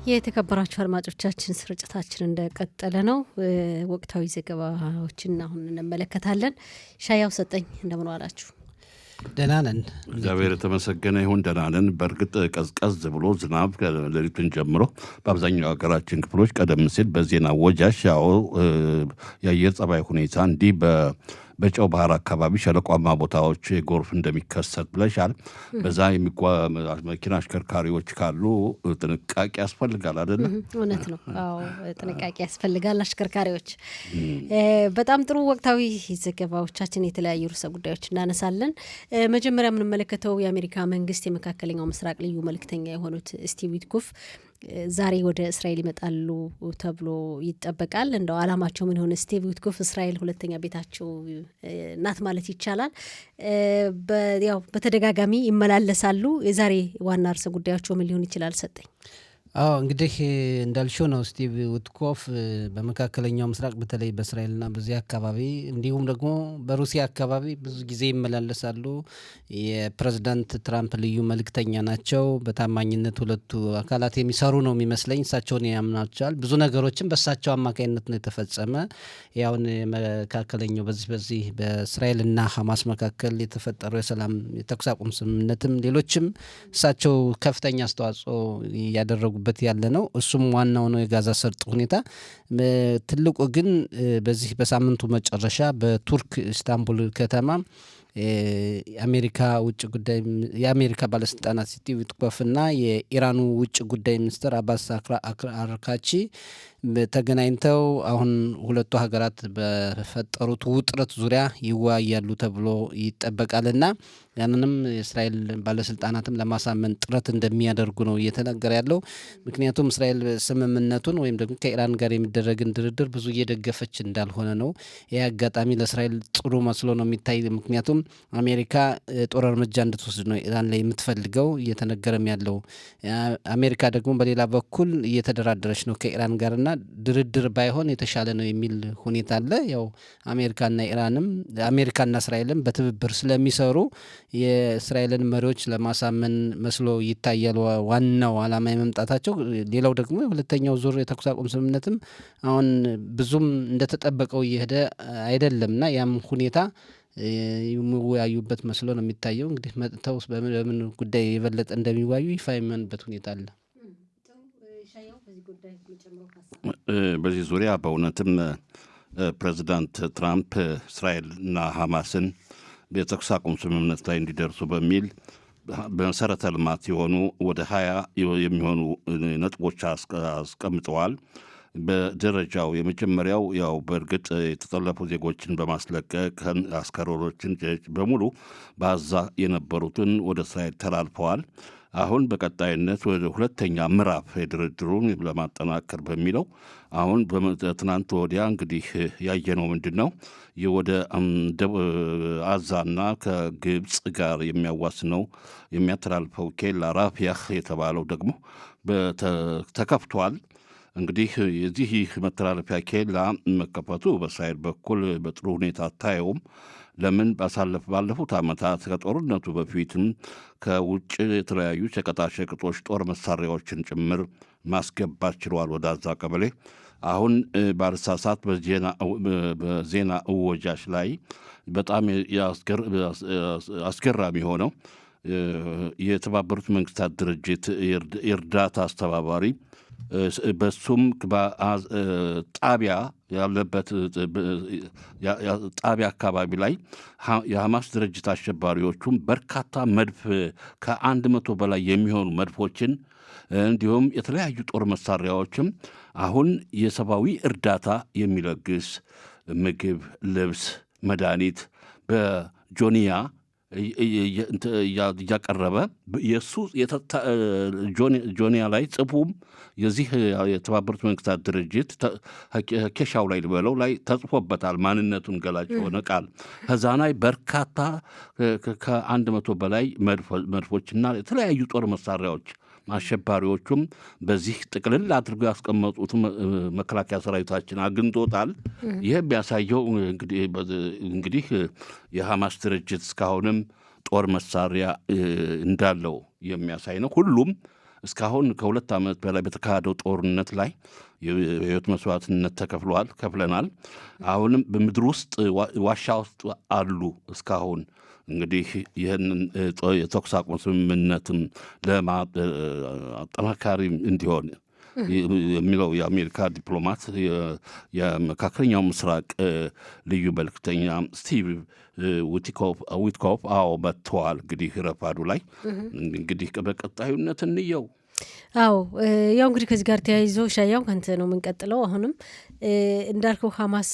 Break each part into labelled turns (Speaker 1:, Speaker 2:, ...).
Speaker 1: የተከበራችሁ አድማጮቻችን ስርጭታችን እንደቀጠለ ነው። ወቅታዊ ዘገባዎችን አሁን እንመለከታለን። ሻያው ሰጠኝ እንደምን ዋላችሁ?
Speaker 2: ደህና ነን።
Speaker 3: እግዚአብሔር የተመሰገነ ይሁን። ደህና ነን። በእርግጥ ቀዝቀዝ ብሎ ዝናብ ከሌሊቱን ጀምሮ በአብዛኛው ሀገራችን ክፍሎች ቀደም ሲል በዜና ወጃሽ ያው የአየር ጸባይ ሁኔታ እንዲህ በጨው ባህር አካባቢ ሸለቋማ ቦታዎች ጎርፍ እንደሚከሰት ብለሻል። በዛ መኪና አሽከርካሪዎች ካሉ ጥንቃቄ ያስፈልጋል አይደለም?
Speaker 1: እውነት ነው። አዎ ጥንቃቄ ያስፈልጋል አሽከርካሪዎች። በጣም ጥሩ ወቅታዊ ዘገባዎቻችን የተለያዩ ርዕሰ ጉዳዮች እናነሳለን። መጀመሪያ የምንመለከተው የአሜሪካ መንግስት የመካከለኛው ምስራቅ ልዩ መልእክተኛ የሆኑት ስቲቭ ዊትኮፍ ዛሬ ወደ እስራኤል ይመጣሉ ተብሎ ይጠበቃል። እንደው አላማቸው ምን ሆነ? ስቲቭ ዊትኮፍ እስራኤል ሁለተኛ ቤታቸው ናት ማለት ይቻላል። ያው በተደጋጋሚ ይመላለሳሉ። የዛሬ ዋና ርዕሰ ጉዳያቸው ምን ሊሆን ይችላል? ሰጠኝ።
Speaker 2: አዎ እንግዲህ እንዳልሽው ነው። ስቲቭ ዊትኮፍ በመካከለኛው ምስራቅ በተለይ በእስራኤልና በዚህ አካባቢ እንዲሁም ደግሞ በሩሲያ አካባቢ ብዙ ጊዜ ይመላለሳሉ። የፕሬዝዳንት ትራምፕ ልዩ መልእክተኛ ናቸው። በታማኝነት ሁለቱ አካላት የሚሰሩ ነው የሚመስለኝ። እሳቸውን ያምናቸዋል። ብዙ ነገሮችን በእሳቸው አማካኝነት ነው የተፈጸመ። ያውን መካከለኛው በዚህ በእስራኤልና ሐማስ መካከል የተፈጠረው የሰላም የተኩስ አቁም ስምምነትም ሌሎችም እሳቸው ከፍተኛ አስተዋጽኦ ያደረጉ በት ያለ ነው። እሱም ዋናው ነው የጋዛ ሰርጥ ሁኔታ። ትልቁ ግን በዚህ በሳምንቱ መጨረሻ በቱርክ ኢስታንቡል ከተማ የአሜሪካ ባለስልጣናት ስቲቭ ዊትኮፍና የኢራኑ ውጭ ጉዳይ ሚኒስትር አባስ አርካቺ ተገናኝተው አሁን ሁለቱ ሀገራት በፈጠሩት ውጥረት ዙሪያ ይወያያሉ ተብሎ ይጠበቃልና ያንንም የእስራኤል ባለስልጣናትም ለማሳመን ጥረት እንደሚያደርጉ ነው እየተነገረ ያለው። ምክንያቱም እስራኤል ስምምነቱን ወይም ደግሞ ከኢራን ጋር የሚደረግን ድርድር ብዙ እየደገፈች እንዳልሆነ ነው። ይህ አጋጣሚ ለእስራኤል ጥሩ መስሎ ነው የሚታይ። ምክንያቱም አሜሪካ ጦር እርምጃ እንድትወስድ ነው ኢራን ላይ የምትፈልገው እየተነገረም ያለው። አሜሪካ ደግሞ በሌላ በኩል እየተደራደረች ነው ከኢራን ጋርና ድርድር ባይሆን የተሻለ ነው የሚል ሁኔታ አለ። ያው አሜሪካና እስራኤልም በትብብር ስለሚሰሩ የእስራኤልን መሪዎች ለማሳመን መስሎ ይታያል ዋናው ዓላማ የመምጣታቸው። ሌላው ደግሞ የሁለተኛው ዙር የተኩስ አቁም ስምምነትም አሁን ብዙም እንደተጠበቀው እየሄደ አይደለምና ያም ሁኔታ የሚወያዩበት መስሎ ነው የሚታየው። እንግዲህ መጥተው በምን ጉዳይ የበለጠ እንደሚወያዩ ይፋ የሚሆንበት ሁኔታ አለ።
Speaker 3: በዚህ ዙሪያ በእውነትም ፕሬዚዳንት ትራምፕ እስራኤልና ሐማስን የተኩስ አቁም ስምምነት ላይ እንዲደርሱ በሚል በመሰረተ ልማት የሆኑ ወደ 20 የሚሆኑ ነጥቦች አስቀምጠዋል። በደረጃው የመጀመሪያው ያው በእርግጥ የተጠለፉ ዜጎችን በማስለቀቅ አስከሬኖችን በሙሉ በአዛ የነበሩትን ወደ እስራኤል ተላልፈዋል። አሁን በቀጣይነት ወደ ሁለተኛ ምዕራፍ የድርድሩን ለማጠናከር በሚለው አሁን ትናንት ወዲያ እንግዲህ ያየነው ምንድን ነው? ወደ አዛና ከግብፅ ጋር የሚያዋስነው የሚያተላልፈው ኬላ ራፊያህ የተባለው ደግሞ ተከፍቷል። እንግዲህ የዚህ መተላለፊያ ኬላ መከፈቱ በእስራኤል በኩል በጥሩ ሁኔታ አታየውም። ለምን? ባለፉት ዓመታት ከጦርነቱ በፊትም ከውጭ የተለያዩ ሸቀጣሸቀጦች ጦር መሳሪያዎችን ጭምር ማስገባት ችለዋል ወደ አዛ ቀበሌ። አሁን ባልሳሳት በዜና እወጃሽ ላይ በጣም አስገራሚ ሆነው የተባበሩት መንግስታት ድርጅት የእርዳታ አስተባባሪ በሱም ጣቢያ ያለበት ጣቢያ አካባቢ ላይ የሐማስ ድርጅት አሸባሪዎቹም በርካታ መድፍ ከ100 በላይ የሚሆኑ መድፎችን እንዲሁም የተለያዩ ጦር መሳሪያዎችም አሁን የሰብአዊ እርዳታ የሚለግስ ምግብ፣ ልብስ፣ መድኃኒት በጆንያ እያቀረበ የእሱ ጆንያ ላይ ጽፉም የዚህ የተባበሩት መንግስታት ድርጅት ኬሻው ላይ ልበለው ላይ ተጽፎበታል። ማንነቱን ገላጭ የሆነ ቃል ከዛ ላይ በርካታ ከ100 በላይ መድፎችና የተለያዩ ጦር መሳሪያዎች አሸባሪዎቹም በዚህ ጥቅልል አድርገው ያስቀመጡት መከላከያ ሰራዊታችን አግኝቶታል። ይህ የሚያሳየው እንግዲህ የሐማስ ድርጅት እስካሁንም ጦር መሳሪያ እንዳለው የሚያሳይ ነው። ሁሉም እስካሁን ከ2 ዓመት በላይ በተካሄደው ጦርነት ላይ የህይወት መስዋዕትነት ከፍለናል። አሁንም በምድር ውስጥ ዋሻ ውስጥ አሉ እስካሁን። እንግዲህ ይህንን የተኩስ አቁም ስምምነትም አጠናካሪ እንዲሆን የሚለው የአሜሪካ ዲፕሎማት የመካከለኛው ምስራቅ ልዩ መልክተኛ ስቲቭ ዊትኮፍ መጥተዋል። እንግዲህ ረፋዱ ላይ እንግዲህ በቀጣዩነት እንየው።
Speaker 1: አዎ ያው እንግዲህ ከዚህ ጋር ተያይዞ ሻያው ከንተ ነው የምንቀጥለው። አሁንም እንዳልከው ሐማስ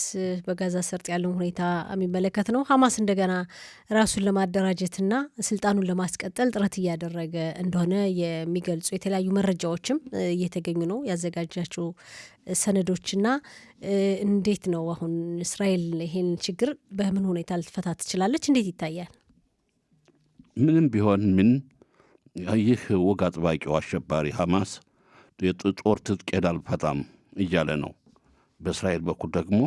Speaker 1: በጋዛ ሰርጥ ያለውን ሁኔታ የሚመለከት ነው። ሐማስ እንደገና ራሱን ለማደራጀትና ስልጣኑን ለማስቀጠል ጥረት እያደረገ እንደሆነ የሚገልጹ የተለያዩ መረጃዎችም እየተገኙ ነው። ያዘጋጃቸው ሰነዶችና እንዴት ነው አሁን እስራኤል ይሄን ችግር በምን ሁኔታ ልትፈታ ትችላለች? እንዴት ይታያል?
Speaker 3: ምንም ቢሆን ምን ይህ ወግ አጥባቂው አሸባሪ ሐማስ የጦር ትጥቄን አልፈታም እያለ ነው። በእስራኤል በኩል ደግሞ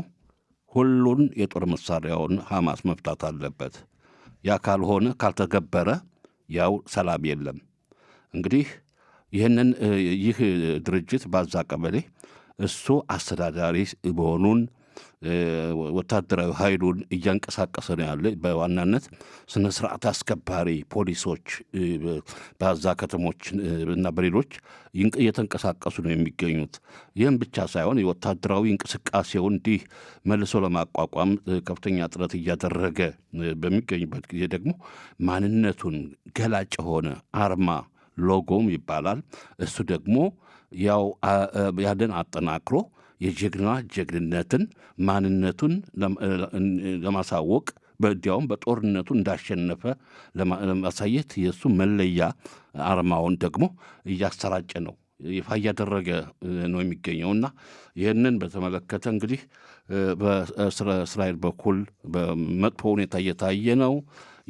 Speaker 3: ሁሉን የጦር መሳሪያውን ሐማስ መፍታት አለበት። ያ ካልሆነ ካልተገበረ ያው ሰላም የለም። እንግዲህ ይህ ድርጅት ባዛ ቀበሌ እሱ አስተዳዳሪ መሆኑን ወታደራዊ ኃይሉን እያንቀሳቀሰ ነው ያለ። በዋናነት ስነ ስርዓት አስከባሪ ፖሊሶች በዛ ከተሞች እና በሌሎች እየተንቀሳቀሱ ነው የሚገኙት። ይህም ብቻ ሳይሆን የወታደራዊ እንቅስቃሴው እንዲህ መልሶ ለማቋቋም ከፍተኛ ጥረት እያደረገ በሚገኝበት ጊዜ ደግሞ ማንነቱን ገላጭ የሆነ አርማ ሎጎም ይባላል። እሱ ደግሞ ያው ያንን አጠናክሮ ጀግንነትን ማንነቱን ለማሳወቅ በዲያውም በጦርነቱ እንዳሸነፈ ለማሳየት የሱ መለያ አርማውን ደግሞ እያሰራጨ ነው፣ ይፋ እያደረገ ነው የሚገኘውና ይህንን በተመለከተ እንግዲህ በእስራኤል በኩል በመጥፎ ሁኔታ እየታየ ነው።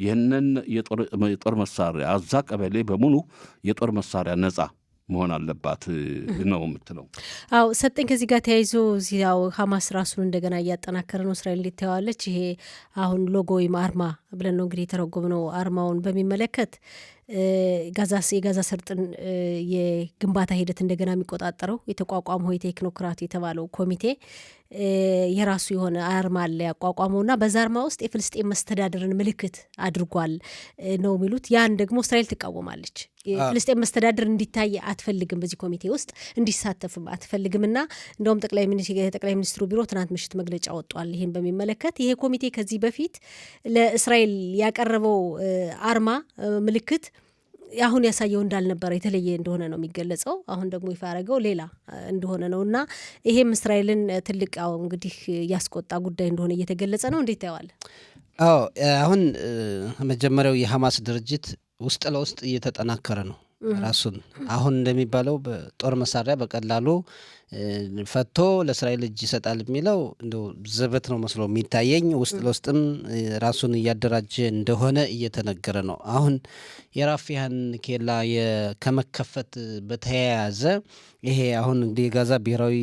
Speaker 3: ይህንን የጦር መሳሪያ አዛ ቀበሌ በሙሉ የጦር መሳሪያ ነጻ መሆን አለባት ነው የምትለው።
Speaker 1: አዎ ሰጠኝ። ከዚህ ጋር ተያይዞ ያው ሐማስ ራሱን እንደገና እያጠናከረ ነው። እስራኤል እንዴት ታየዋለች? ይሄ አሁን ሎጎ ወይም አርማ ብለን ነው እንግዲህ የተረጎምነው። አርማውን በሚመለከት የጋዛ ሰርጥን የግንባታ ሂደት እንደገና የሚቆጣጠረው የተቋቋመው የቴክኖክራት የተባለው ኮሚቴ የራሱ የሆነ አርማ አለ ያቋቋመውና በዛ አርማ ውስጥ የፍልስጤም መስተዳድርን ምልክት አድርጓል ነው የሚሉት። ያን ደግሞ እስራኤል ትቃወማለች። የፍልስጤም መስተዳድር እንዲታይ አትፈልግም፣ በዚህ ኮሚቴ ውስጥ እንዲሳተፍም አትፈልግም። እና እንደውም ጠቅላይ ሚኒስትሩ ቢሮ ትናንት ምሽት መግለጫ ወጧል ይህን በሚመለከት። ይሄ ኮሚቴ ከዚህ በፊት ለእስራኤል ያቀረበው አርማ ምልክት አሁን ያሳየው እንዳልነበረ የተለየ እንደሆነ ነው የሚገለጸው። አሁን ደግሞ ይፋ ያደረገው ሌላ እንደሆነ ነው እና ይሄም እስራኤልን ትልቅ እንግዲህ ያስቆጣ ጉዳይ እንደሆነ እየተገለጸ ነው። እንዴት ታየዋለህ?
Speaker 2: አዎ አሁን መጀመሪያው የሐማስ ድርጅት ውስጥ ለውስጥ እየተጠናከረ ነው ራሱን። አሁን እንደሚባለው በጦር መሳሪያ በቀላሉ ፈቶ ለእስራኤል እጅ ይሰጣል የሚለው እንደው ዘበት ነው መስሎ የሚታየኝ። ውስጥ ለውስጥም ራሱን እያደራጀ እንደሆነ እየተነገረ ነው። አሁን የራፊያን ኬላ ከመከፈት በተያያዘ ይሄ አሁን እንግዲህ የጋዛ ብሔራዊ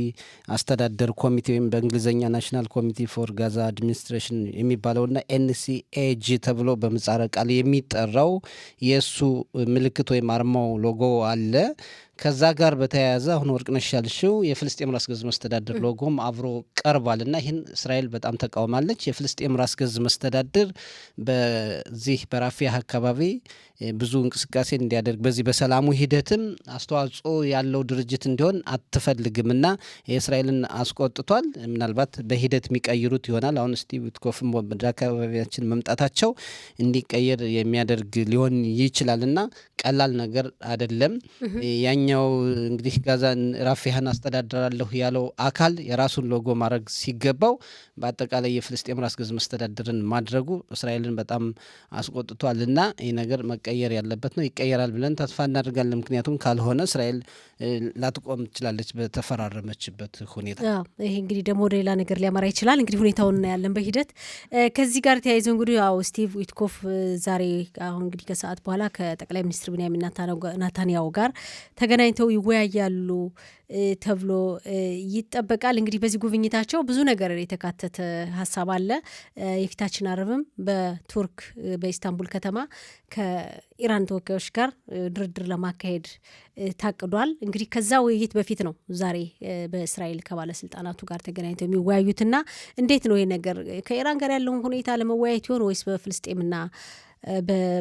Speaker 2: አስተዳደር ኮሚቴ ወይም በእንግሊዝኛ ናሽናል ኮሚቴ ፎር ጋዛ አድሚኒስትሬሽን የሚባለውና ኤንሲኤጂ ተብሎ በምህጻረ ቃል የሚጠራው የእሱ ምልክት ወይም አርማው ሎጎ አለ። ከዛ ጋር በተያያዘ አሁን ወርቅነሽ ያልሽው የፍልስጤም ራስ ገዝ መስተዳድር ሎጎም አብሮ ቀርቧል እና ይህን እስራኤል በጣም ተቃውማለች። የፍልስጤም ራስ ገዝ መስተዳድር በዚህ በራፊያ አካባቢ ብዙ እንቅስቃሴ እንዲያደርግ በዚህ በሰላሙ ሂደትም አስተዋጽኦ ያለው ድርጅት እንዲሆን አትፈልግም እና የእስራኤልን አስቆጥቷል። ምናልባት በሂደት የሚቀይሩት ይሆናል። አሁን ስቲቭ ዊትኮፍም ወደ አካባቢያችን መምጣታቸው እንዲቀየር የሚያደርግ ሊሆን ይችላል እና ቀላል ነገር አይደለም። ያኛው እንግዲህ ጋዛን ራፊያን አስተዳደራለሁ ያለው አካል የራሱን ሎጎ ማድረግ ሲገባው በአጠቃላይ የፍልስጤም ራስ ገዝ መስተዳድርን ማድረጉ እስራኤልን በጣም አስቆጥቷል እና ይህ ነገር መቀየር ያለበት ነው። ይቀየራል ብለን ተስፋ እናደርጋለን። ምክንያቱም ካልሆነ እስራኤል ላትቆም ትችላለች በተፈራረመችበት ሁኔታ።
Speaker 1: ይሄ እንግዲህ ደግሞ ወደ ሌላ ነገር ሊያመራ ይችላል። እንግዲህ ሁኔታውን እናያለን በሂደት። ከዚህ ጋር ተያይዘው እንግዲህ ያው ስቲቭ ዊትኮፍ ዛሬ አሁን እንግዲህ ከሰዓት በኋላ ከጠቅላይ ሚኒስትር ቢንያሚን ኔታንያሁ ጋር ተገናኝተው ይወያያሉ ተብሎ ይጠበቃል። እንግዲህ በዚህ ጉብኝታቸው ብዙ ነገር የተካተተ ሀሳብ አለ። የፊታችን አርብም በቱርክ በኢስታንቡል ከተማ ከኢራን ተወካዮች ጋር ድርድር ለማካሄድ ታቅዷል። እንግዲህ ከዛ ውይይት በፊት ነው ዛሬ በእስራኤል ከባለስልጣናቱ ጋር ተገናኝተው የሚወያዩትና እንዴት ነው ይሄ ነገር ከኢራን ጋር ያለውን ሁኔታ ለመወያየት ይሆን ወይስ በፍልስጤምና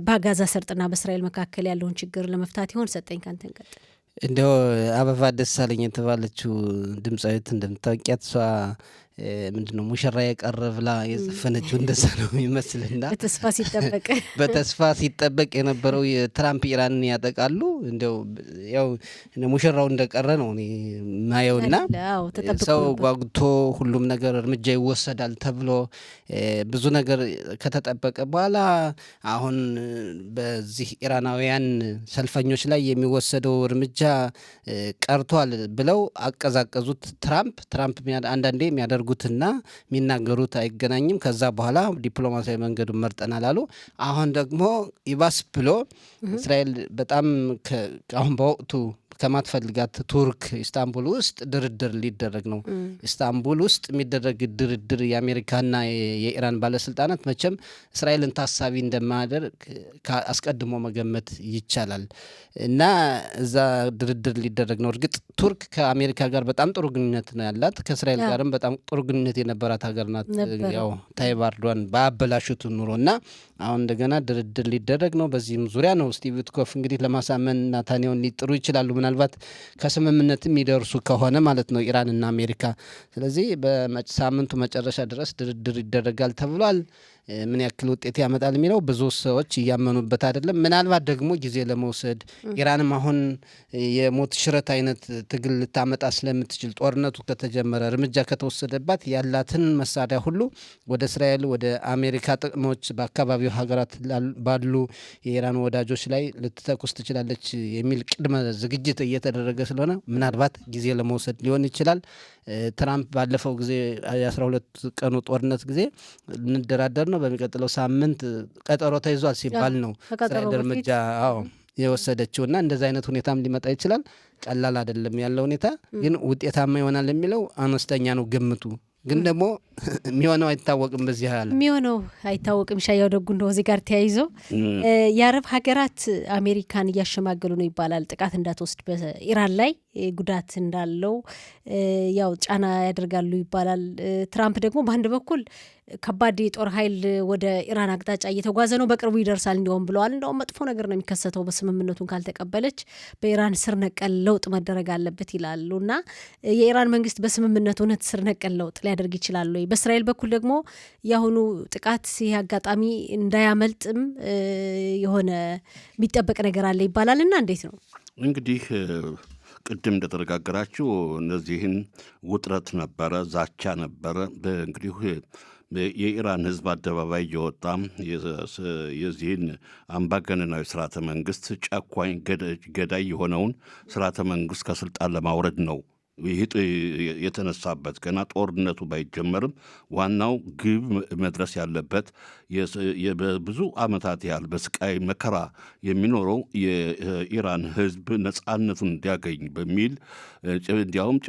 Speaker 1: በጋዛ ሰርጥና በእስራኤል መካከል ያለውን ችግር ለመፍታት ይሆን? ሰጠኝ ካንተን ቀጥል።
Speaker 2: እንዲያው አበባ ደሳለኝ የተባለችው ድምፃዊት እንደምታውቂያት እሷ ምንድነው ሙሽራ የቀረ ብላ የዘፈነችው እንደዛ ነው የሚመስልና በተስፋ ሲጠበቅ የነበረው የትራምፕ ኢራንን ያጠቃሉ እንዲያው ያው ሙሽራው እንደቀረ ነው ማየውና ሰው ጓጉቶ ሁሉም ነገር እርምጃ ይወሰዳል ተብሎ ብዙ ነገር ከተጠበቀ በኋላ አሁን በዚህ ኢራናውያን ሰልፈኞች ላይ የሚወሰደው እርምጃ ቀርቷል ብለው አቀዛቀዙት። ትራምፕ አንዳንዴ የሚያደርጉትና የሚናገሩት አይገናኝም። ከዛ በኋላ ዲፕሎማሲያዊ መንገዱን መርጠናል አሉ። አሁን ደግሞ ይባስ ብሎ እስራኤል በጣም አሁን በወቅቱ ከማትፈልጋት ቱርክ ኢስታንቡል ውስጥ ድርድር ሊደረግ ነው። ኢስታንቡል ውስጥ የሚደረግ ድርድር የአሜሪካና የኢራን ባለስልጣናት መቼም እስራኤልን ታሳቢ እንደማያደርግ አስቀድሞ መገመት ይቻላል እና እዛ ድርድር ሊደረግ ነው። እርግጥ ቱርክ ከአሜሪካ ጋር በጣም ጥሩ ግንኙነት ነው ያላት፣ ከእስራኤል ጋርም በጣም ጥሩ ግንኙነት የነበራት ሀገር ናት። ያው ታይብ ኤርዶዋን በአበላሹት ኑሮ እና አሁን እንደገና ድርድር ሊደረግ ነው። በዚህም ዙሪያ ነው ስቲቭ ዊትኮፍ እንግዲህ ለማሳመን ናታንያሁን ሊጥሩ ይችላሉ፣ ምናልባት ከስምምነት የሚደርሱ ከሆነ ማለት ነው ኢራንና አሜሪካ። ስለዚህ በሳምንቱ መጨረሻ ድረስ ድርድር ይደረጋል ተብሏል። ምን ያክል ውጤት ያመጣል የሚለው ብዙ ሰዎች እያመኑበት አይደለም። ምናልባት ደግሞ ጊዜ ለመውሰድ ኢራንም አሁን የሞት ሽረት አይነት ትግል ልታመጣ ስለምትችል ጦርነቱ ከተጀመረ እርምጃ ከተወሰደባት ያላትን መሳሪያ ሁሉ ወደ እስራኤል ወደ አሜሪካ ጥቅሞች በአካባቢው ሀገራት ባሉ የኢራን ወዳጆች ላይ ልትተኩስ ትችላለች የሚል ቅድመ ዝግጅት እየተደረገ ስለሆነ ምናልባት ጊዜ ለመውሰድ ሊሆን ይችላል። ትራምፕ ባለፈው ጊዜ የ12 ቀኑ ጦርነት ጊዜ እንደራደር ነው በሚቀጥለው ሳምንት ቀጠሮ ተይዟል ሲባል ነው እስራኤል እርምጃ የወሰደችው እና እንደዚህ አይነት ሁኔታም ሊመጣ ይችላል። ቀላል አይደለም ያለው ሁኔታ፣ ግን ውጤታማ ይሆናል የሚለው አነስተኛ ነው ግምቱ። ግን ደግሞ የሚሆነው አይታወቅም። በዚህ ያለ
Speaker 1: የሚሆነው አይታወቅም። ሻያው ደጉ እንደው እዚህ ጋር ተያይዞ የአረብ ሀገራት አሜሪካን እያሸማገሉ ነው ይባላል ጥቃት እንዳትወስድ በኢራን ላይ ጉዳት እንዳለው ያው ጫና ያደርጋሉ ይባላል። ትራምፕ ደግሞ በአንድ በኩል ከባድ የጦር ኃይል ወደ ኢራን አቅጣጫ እየተጓዘ ነው፣ በቅርቡ ይደርሳል እንዲሁም ብለዋል። እንደውም መጥፎ ነገር ነው የሚከሰተው በስምምነቱን ካልተቀበለች በኢራን ስር ነቀል ለውጥ መደረግ አለበት ይላሉ እና የኢራን መንግስት በስምምነቱ እውነት ስር ነቀል ለውጥ ሊያደርግ ይችላል ወይ? በእስራኤል በኩል ደግሞ የአሁኑ ጥቃት ይህ አጋጣሚ እንዳያመልጥም የሆነ የሚጠበቅ ነገር አለ ይባላል እና እንዴት ነው
Speaker 3: እንግዲህ ቅድም እንደተነጋገራችሁ እነዚህን ውጥረት ነበረ፣ ዛቻ ነበረ። እንግዲህ የኢራን ህዝብ አደባባይ እየወጣ የዚህን አምባገነናዊ ስርዓተ መንግስት ጨኳኝ ገዳይ የሆነውን ስርዓተ መንግስት ከስልጣን ለማውረድ ነው ይህ የተነሳበት። ገና ጦርነቱ ባይጀመርም ዋናው ግብ መድረስ ያለበት ብዙ ዓመታት ያህል በስቃይ መከራ የሚኖረው የኢራን ህዝብ ነጻነቱን እንዲያገኝ በሚል እንዲያውም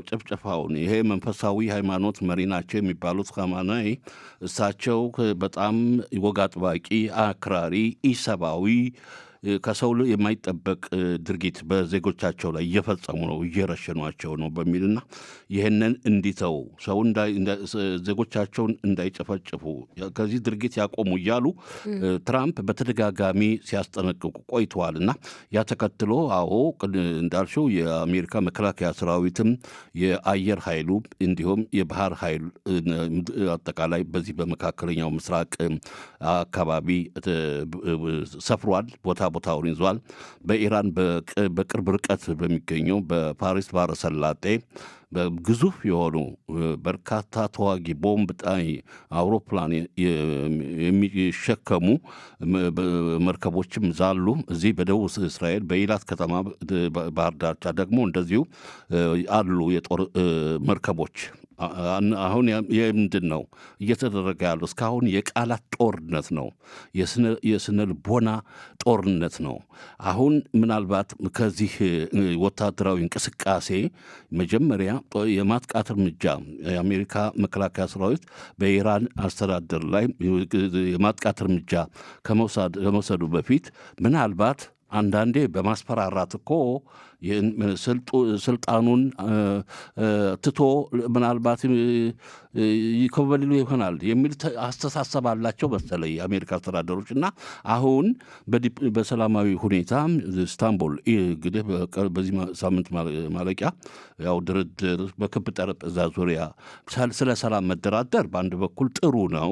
Speaker 3: ጭፍጨፋውን ይሄ መንፈሳዊ ሃይማኖት መሪ ናቸው የሚባሉት ኻሜኒ እሳቸው በጣም ወግ አጥባቂ፣ አክራሪ፣ ኢሰብአዊ ከሰው የማይጠበቅ ድርጊት በዜጎቻቸው ላይ እየፈጸሙ ነው፣ እየረሸኗቸው ነው በሚልና ይህንን እንዲተው ሰው ዜጎቻቸውን እንዳይጨፈጭፉ ከዚህ ድርጊት ያቆሙ እያሉ ትራምፕ በተደጋጋሚ ሲያስጠነቅቁ ቆይተዋልና ያ ተከትሎ እንዳልሽው የአሜሪካ መከላከያ ሰራዊትም የአየር ኃይሉ እንዲሁም የባህር ኃይል አጠቃላይ በዚህ በመካከለኛው ምስራቅ አካባቢ ሰፍሯል፣ ቦታውን ይዟል። በኢራን በቅርብ ርቀት በሚገኘው በፋርስ ባህረ ሰላጤ በግዙፍ የሆኑ በርካታ ተዋጊ ቦምብ ጣይ አውሮፕላን የሚሸከሙ መርከቦችም ዛሉ። እዚህ በደቡብ እስራኤል በኢላት ከተማ ባህር ዳርቻ ደግሞ እንደዚሁ አሉ የጦር መርከቦች አሁን ምንድን ነው እየተደረገ ያለው? እስካሁን የቃላት ጦርነት ነው፣ የስነ ልቦና ጦርነት ነው። አሁን ምናልባት ከዚህ ወታደራዊ እንቅስቃሴ መጀመሪያ የማጥቃት እርምጃ የአሜሪካ መከላከያ ሰራዊት በኢራን አስተዳደር ላይ የማጥቃት እርምጃ ከመውሰዱ በፊት ምናልባት አንዳንዴ በማስፈራራት እኮ ስልጣኑን ትቶ ምናልባት ይኮበልሉ ይሆናል የሚል አስተሳሰብ አላቸው መሰለኝ የአሜሪካ አስተዳደሮች። እና አሁን በሰላማዊ ሁኔታ ኢስታንቡል እንግዲህ በዚህ ሳምንት ማለቂያ ያው ድርድር በክብ ጠረጴዛ ዙሪያ ስለ ሰላም መደራደር በአንድ በኩል ጥሩ ነው።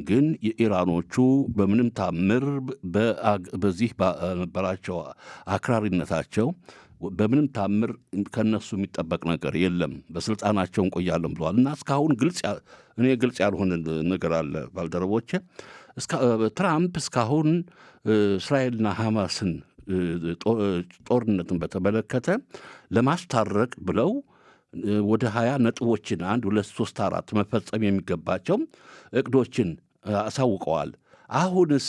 Speaker 3: ግን የኢራኖቹ በምንም ታምር በዚህ በነበራቸው አክራሪነታቸው በምንም ታምር ከነሱ የሚጠበቅ ነገር የለም፣ በስልጣናቸው እንቆያለን ብለዋል። እና እስካሁን ግልጽ ያልሆነ ነገር አለ ባልደረቦቼ። ትራምፕ እስካሁን እስራኤልና ሐማስን ጦርነትን በተመለከተ ለማስታረቅ ብለው ወደ 20 ነጥቦችን 1 2 3 4 መፈጸም የሚገባቸው እቅዶችን አሳውቀዋል። አሁንስ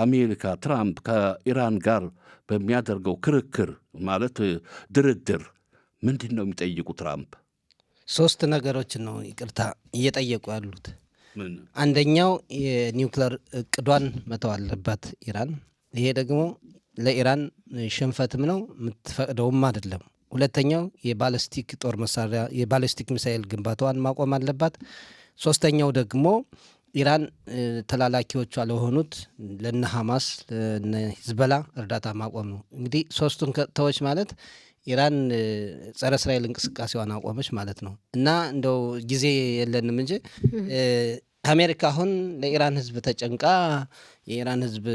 Speaker 3: አሜሪካ ትራምፕ ከኢራን ጋር በሚያደርገው ክርክር ማለት ድርድር ምንድን ነው የሚጠይቁ? ትራምፕ
Speaker 2: 3 ነገሮችን ነው ይቅርታ እየጠየቁ ያሉት። አንደኛው የኒውክለር እቅዷን መተው አለባት ኢራን። ይሄ ደግሞ ለኢራን ሽንፈትም ነው፣ የምትፈቅደውም አይደለም። ሁለተኛው የባለስቲክ ጦር መሳሪያ የባለስቲክ ሚሳኤል ግንባታዋን ማቆም አለባት። ሶስተኛው ደግሞ ኢራን ተላላኪዎቿ ለሆኑት ለነ ሐማስ ለነ ሂዝቦላ እርዳታ ማቆም ነው። እንግዲህ 3ቱን ከተወች ማለት ኢራን ጸረ እስራኤል እንቅስቃሴዋን አቆመች ማለት ነው። እና እንደው ጊዜ የለንም እንጂ አሜሪካ አሁን ለኢራን ሕዝብ ተጨንቃ የኢራን ሕዝብ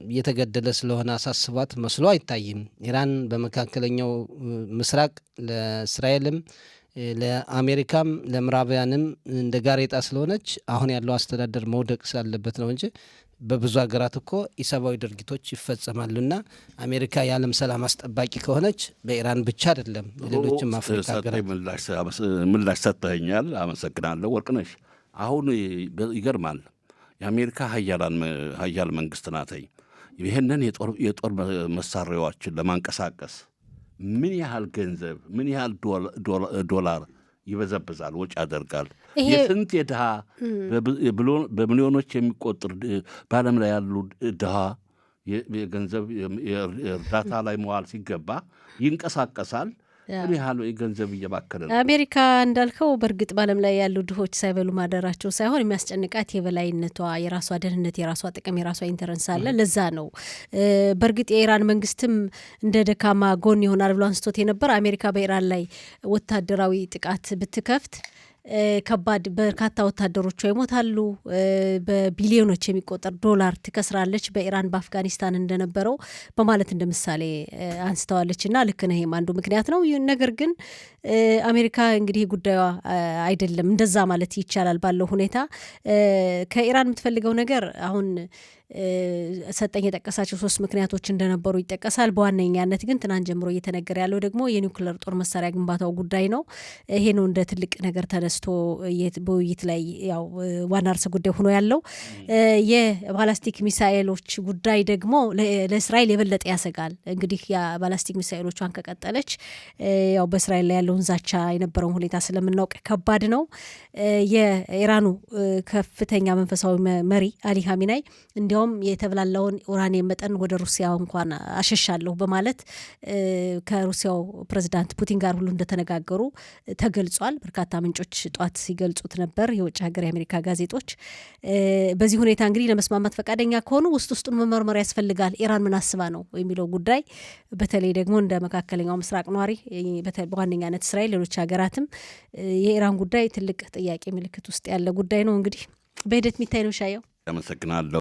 Speaker 2: እየተገደለ ስለሆነ አሳስቧት መስሎ አይታይም። ኢራን በመካከለኛው ምስራቅ ለእስራኤልም ለአሜሪካም ለምዕራባውያንም እንደ ጋሬጣ ስለሆነች አሁን ያለው አስተዳደር መውደቅ ስላለበት ነው እንጂ በብዙ ሀገራት እኮ ኢሰብአዊ ድርጊቶች ይፈጸማሉና አሜሪካ የዓለም ሰላም አስጠባቂ ከሆነች በኢራን ብቻ አይደለም፣ ሌሎችም አፍሪካ ሀገራት።
Speaker 3: ምላሽ ሰጥተኸኛል፣ አመሰግናለሁ ወርቅነሽ። አሁን ይገርማል፣ የአሜሪካ ሀያል መንግስት ናተኝ ይህንን የጦር መሳሪያዎችን ለማንቀሳቀስ ምን ያህል ገንዘብ ምን ያህል ዶላር ይበዘብዛል፣ ወጪ ያደርጋል። የስንት የድሃ በሚሊዮኖች የሚቆጠር በዓለም ላይ ያሉ ድሃ የገንዘብ እርዳታ ላይ መዋል ሲገባ ይንቀሳቀሳል። ምን ያህል ገንዘብ እየባከነ ነው።
Speaker 1: አሜሪካ እንዳልከው በእርግጥ በዓለም ላይ ያሉ ድሆች ሳይበሉ ማደራቸው ሳይሆን የሚያስጨንቃት የበላይነቷ፣ የራሷ ደህንነት፣ የራሷ ጥቅም፣ የራሷ ኢንተረንስ አለ። ለዛ ነው በእርግጥ የኢራን መንግስትም እንደ ደካማ ጎን ይሆናል ብሎ አንስቶት የነበር አሜሪካ በኢራን ላይ ወታደራዊ ጥቃት ብትከፍት ከባድ በርካታ ወታደሮቿ ይሞታሉ፣ በቢሊዮኖች የሚቆጠር ዶላር ትከስራለች፣ በኢራን በአፍጋኒስታን እንደነበረው በማለት እንደ ምሳሌ አንስተዋለች። እና ልክ ነው፣ ይሄም አንዱ ምክንያት ነው። ነገር ግን አሜሪካ እንግዲህ ጉዳዩ አይደለም እንደዛ ማለት ይቻላል። ባለው ሁኔታ ከኢራን የምትፈልገው ነገር አሁን ሰጠኝ የጠቀሳቸው 3 ምክንያቶች እንደነበሩ ይጠቀሳል። በዋነኛነት ግን ትናንት ጀምሮ እየተነገረ ያለው ደግሞ የኒውክለር ጦር መሳሪያ ግንባታው ጉዳይ ነው። ይሄ ነው እንደ ትልቅ ነገር ተነስቶ በውይይት ላይ ያው ዋና ርዕሰ ጉዳይ ሆኖ ያለው። የባላስቲክ ሚሳኤሎች ጉዳይ ደግሞ ለእስራኤል የበለጠ ያሰጋል። እንግዲህ የባላስቲክ ሚሳኤሎቿን ከቀጠለች ያው በእስራኤል ላይ ያለውን ዛቻ የነበረውን ሁኔታ ስለምናውቅ ከባድ ነው። የኢራኑ ከፍተኛ መንፈሳዊ መሪ አሊ ሀሚናይ እንዲያውም የተብላላውን ኡራኒየም መጠን ወደ ሩሲያ እንኳን አሸሻለሁ በማለት ከሩሲያው ፕሬዚዳንት ፑቲን ጋር ሁሉ እንደተነጋገሩ ተገልጿል። በርካታ ምንጮች ጧት ሲገልጹት ነበር፣ የውጭ ሀገር የአሜሪካ ጋዜጦች። በዚህ ሁኔታ እንግዲህ ለመስማማት ፈቃደኛ ከሆኑ ውስጡን መመርመር ያስፈልጋል። ኢራን ምን አስባ ነው የሚለው ጉዳይ በተለይ ደግሞ እንደ መካከለኛው ምስራቅ ነዋሪ በዋነኛነት እስራኤል፣ ሌሎች ሀገራትም የኢራን ጉዳይ ትልቅ ጥያቄ ምልክት ውስጥ ያለ ጉዳይ ነው። እንግዲህ በሂደት የሚታይ ነው። ሻየው
Speaker 3: አመሰግናለሁ።